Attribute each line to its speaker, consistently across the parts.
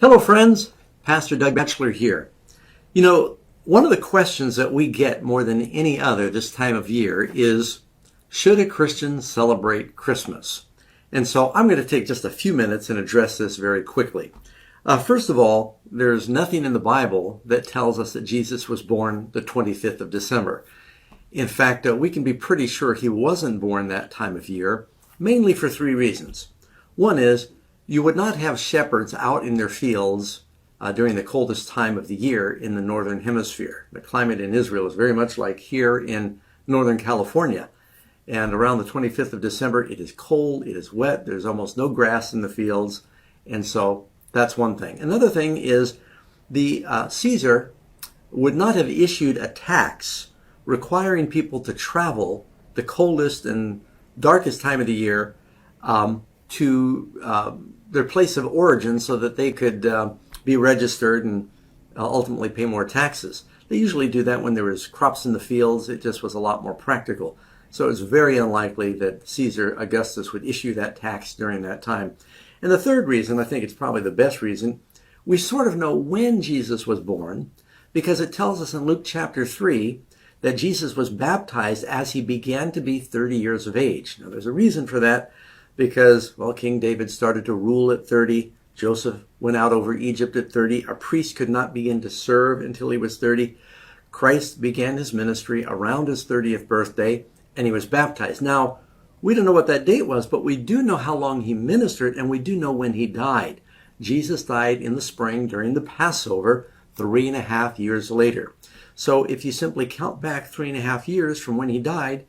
Speaker 1: Hello, friends. Pastor Doug Batchelor here. You know, one of the questions that we get more than any other this time of year is, should a Christian celebrate Christmas? And so I'm going to take just a few minutes and address this very quickly. First of all, there's nothing in the Bible that tells us that Jesus was born the 25th of December. In fact, we can be pretty sure he wasn't born that time of year, mainly for three reasons. One is, you would not have shepherds out in their fields during the coldest time of the year in the northern hemisphere. The climate in Israel is very much like here in northern California. And around the 25th of December, it is cold, it is wet, there's almost no grass in the fields. And so that's one thing. Another thing is the Caesar would not have issued a tax requiring people to travel the coldest and darkest time of the year to their place of origin so that they could be registered and ultimately pay more taxes. They usually do that when there was crops in the fields. It just was a lot more practical. So it's very unlikely that Caesar Augustus would issue that tax during that time. And the third reason, I think it's probably the best reason, we sort of know when Jesus was born because it tells us in Luke chapter 3 that Jesus was baptized as he began to be 30 years of age. Now there's a reason for that because, well, King David started to rule at 30. Joseph went out over Egypt at 30. A priest could not begin to serve until he was 30. Christ began his ministry around his 30th birthday, and he was baptized. Now, we don't know what that date was, but we do know how long he ministered, and we do know when he died. Jesus died in the spring during the Passover, 3.5 years later. So if you simply count back 3.5 years from when he died,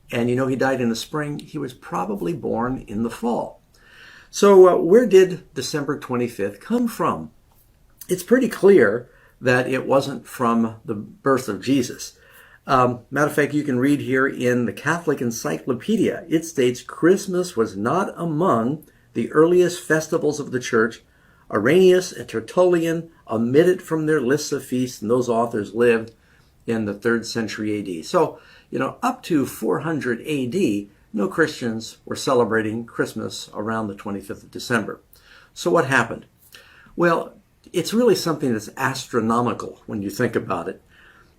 Speaker 1: and you know he died in the spring, he was probably born in the fall. So where did December 25th come from? It's pretty clear that it wasn't from the birth of Jesus. Matter of fact, you can read here in the Catholic Encyclopedia, it states Christmas was not among the earliest festivals of the church. Irenaeus and Tertullian omitted from their lists of feasts, and those authors lived in the 3rd century AD. So, up to 400 AD, no Christians were celebrating Christmas around the 25th of December. So what happened? Well, it's really something that's astronomical when you think about it.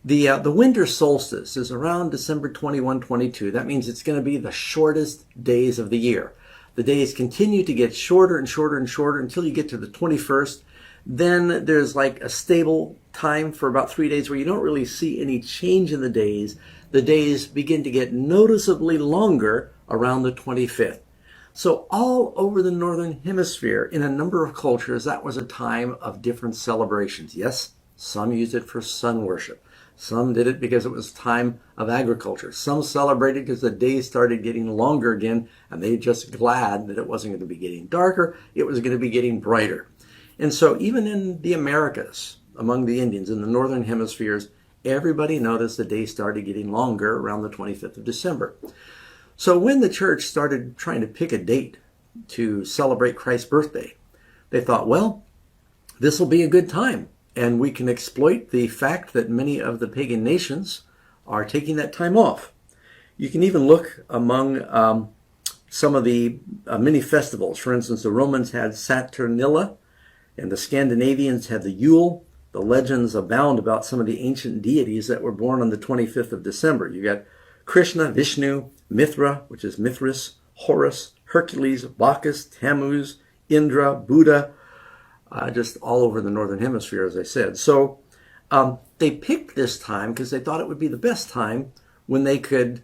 Speaker 1: The winter solstice is around December 21, 22. That means it's going to be the shortest days of the year. The days continue to get shorter and shorter and shorter until you get to the 21st. Then there's like a stable time for about 3 days where you don't really see any change in the days. The days begin to get noticeably longer around the 25th. So all over the Northern Hemisphere, in a number of cultures, that was a time of different celebrations. Yes, some used it for sun worship. Some did it because it was time of agriculture. Some celebrated because the days started getting longer again, and they were just glad that it wasn't going to be getting darker, it was going to be getting brighter. And so even in the Americas, among the Indians, in the Northern Hemispheres, everybody noticed the day started getting longer around the 25th of December. So when the church started trying to pick a date to celebrate Christ's birthday, they thought, well, this will be a good time. And we can exploit the fact that many of the pagan nations are taking that time off. You can even look among some of the many festivals. For instance, the Romans had Saturnalia, and the Scandinavians had the Yule. The legends abound about some of the ancient deities that were born on the 25th of December. You got Krishna, Vishnu, Mithra, which is Mithras, Horus, Hercules, Bacchus, Tammuz, Indra, Buddha, just all over the Northern Hemisphere, as I said. So they picked this time because they thought it would be the best time when they could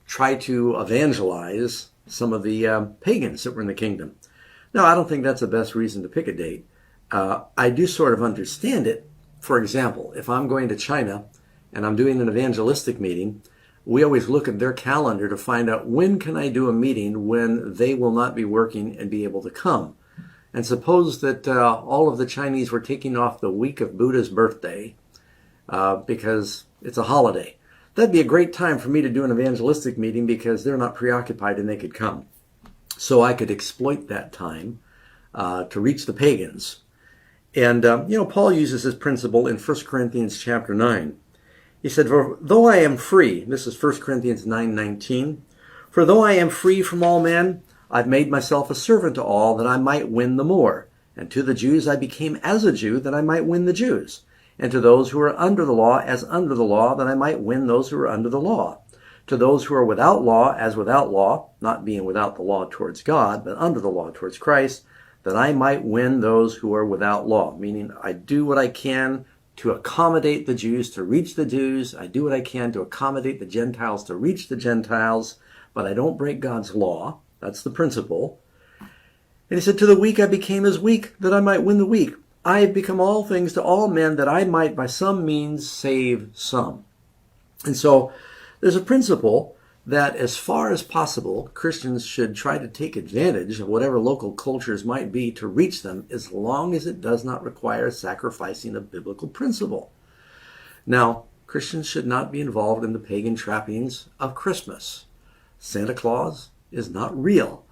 Speaker 1: try to evangelize some of the pagans that were in the kingdom. Now, I don't think that's the best reason to pick a date. I do sort of understand it. For example, if I'm going to China and I'm doing an evangelistic meeting, we always look at their calendar to find out when can I do a meeting when they will not be working and be able to come. And suppose that all of the Chinese were taking off the week of Buddha's birthday because it's a holiday. That'd be a great time for me to do an evangelistic meeting because they're not preoccupied and they could come. So I could exploit that time to reach the pagans. And, Paul uses this principle in 1 Corinthians chapter 9. He said, for though I am free, this is 1 Corinthians 9:19, for though I am free from all men, I've made myself a servant to all that I might win the more. And to the Jews I became as a Jew, that I might win the Jews. And to those who are under the law, as under the law, that I might win those who are under the law. To those who are without law, as without law, not being without the law towards God, but under the law towards Christ, that I might win those who are without law. Meaning, I do what I can to accommodate the Jews, to reach the Jews. I do what I can to accommodate the Gentiles, to reach the Gentiles, but I don't break God's law. That's the principle. And he said, to the weak I became as weak, that I might win the weak. I have become all things to all men, that I might by some means save some. And so there's a principle that as far as possible, Christians should try to take advantage of whatever local cultures might be to reach them, as long as it does not require sacrificing a biblical principle. Now, Christians should not be involved in the pagan trappings of Christmas. Santa Claus is not real.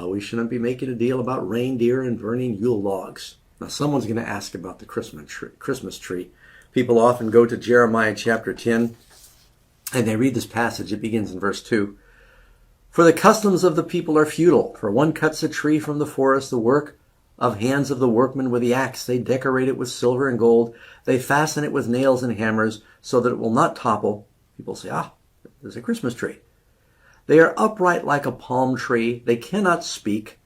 Speaker 1: We shouldn't be making a deal about reindeer and burning Yule logs. Now, someone's going to ask about the Christmas tree. People often go to Jeremiah chapter 10, and they read this passage. It begins in verse 2. For the customs of the people are futile. For one cuts a tree from the forest, the work of hands of the workmen with the axe. They decorate it with silver and gold. They fasten it with nails and hammers so that it will not topple. People say, there's a Christmas tree. They are upright like a palm tree. They cannot speak.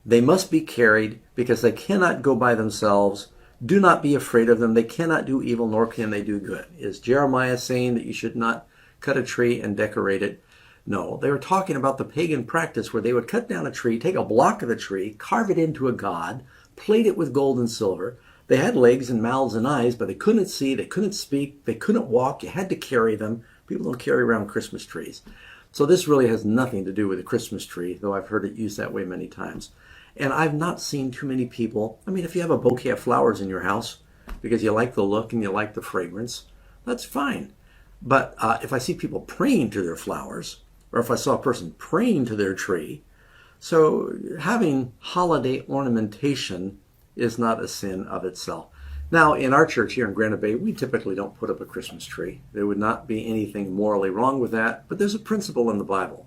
Speaker 1: They must be carried because they cannot go by themselves. Do not be afraid of them. They cannot do evil, nor can they do good. Is Jeremiah saying that you should not cut a tree and decorate it? No, they were talking about the pagan practice where they would cut down a tree, take a block of the tree, carve it into a god, plate it with gold and silver. They had legs and mouths and eyes, but they couldn't see, they couldn't speak, they couldn't walk. You had to carry them. People don't carry around Christmas trees. So this really has nothing to do with a Christmas tree, though I've heard it used that way many times. And I've not seen too many people. I mean, if you have a bouquet of flowers in your house because you like the look and you like the fragrance, that's fine. But if I see people praying to their flowers, or if I saw a person praying to their tree, so having holiday ornamentation is not a sin of itself. Now, in our church here in Granite Bay, we typically don't put up a Christmas tree. There would not be anything morally wrong with that, but there's a principle in the Bible.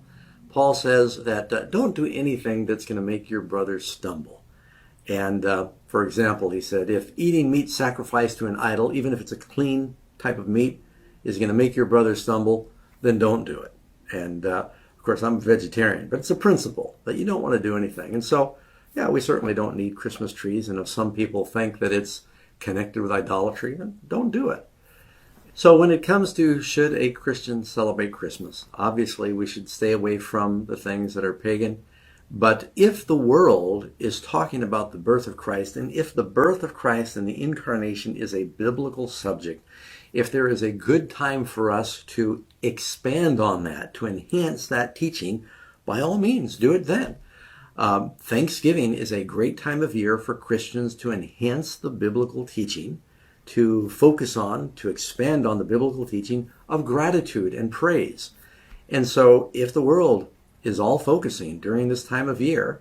Speaker 1: Paul says that don't do anything that's going to make your brother stumble. And for example, he said, if eating meat sacrificed to an idol, even if it's a clean type of meat, is going to make your brother stumble, then don't do it. And of course, I'm a vegetarian, but it's a principle that you don't want to do anything. And so, yeah, we certainly don't need Christmas trees. And if some people think that it's connected with idolatry, then don't do it. So when it comes to should a Christian celebrate Christmas, obviously we should stay away from the things that are pagan. But if the world is talking about the birth of Christ, and if the birth of Christ and the incarnation is a biblical subject, if there is a good time for us to expand on that, to enhance that teaching, by all means, do it then. Thanksgiving is a great time of year for Christians to enhance the biblical teaching, to focus on, to expand on the biblical teaching of gratitude and praise. And so if the world is all focusing during this time of year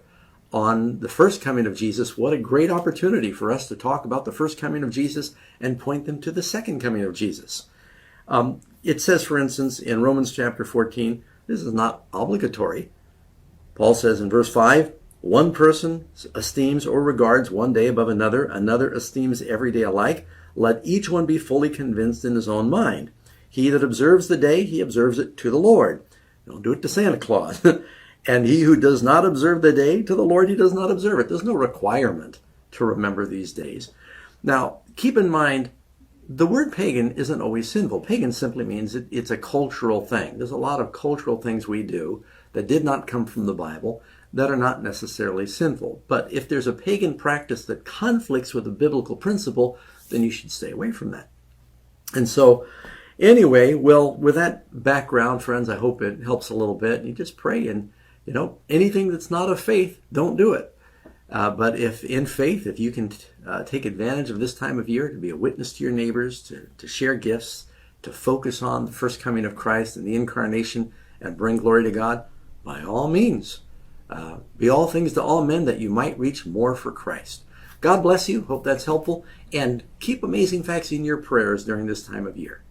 Speaker 1: on the first coming of Jesus, what a great opportunity for us to talk about the first coming of Jesus and point them to the second coming of Jesus. It says, for instance, in Romans chapter 14, this is not obligatory. Paul says in verse 5, one person esteems or regards one day above another, another esteems every day alike. Let each one be fully convinced in his own mind. He that observes the day, he observes it to the Lord. Don't do it to Santa Claus. And he who does not observe the day, to the Lord he does not observe it. There's no requirement to remember these days. Now, keep in mind, the word pagan isn't always sinful. Pagan simply means it's a cultural thing. There's a lot of cultural things we do that did not come from the Bible that are not necessarily sinful. But if there's a pagan practice that conflicts with a biblical principle, then you should stay away from that. And so, anyway, well, with that background, friends, I hope it helps a little bit. You just pray, and, anything that's not of faith, don't do it. But if in faith, if you can take advantage of this time of year to be a witness to your neighbors, to share gifts, to focus on the first coming of Christ and the incarnation and bring glory to God, by all means, be all things to all men that you might reach more for Christ. God bless you. Hope that's helpful. And keep amazing facts in your prayers during this time of year.